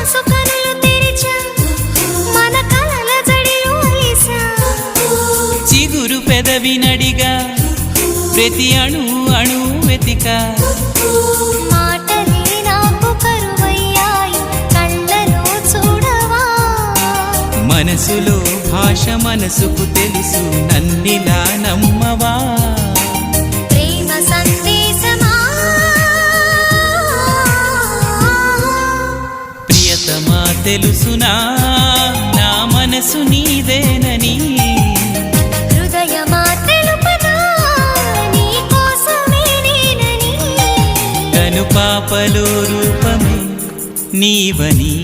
మనసు కనులు తెరిచా మన కలల జడిలో అలిసా చిగురు పెదవి నడిగా ప్రతి అణు అణు వెతిక మాటలే నాకు కరువయ్యాయి కళ్ళలో చూడవా మనసులో భాష మనసుకు తెలుసు నన్నిలా నమ్మవా ప్రేమ సందేశమా ప్రియతమా తెలుసునా నా మనసు నీదేనని హృదయమా తెలుపనా నీ కోసమే నేనని కను పాపలో రూపమే నీవని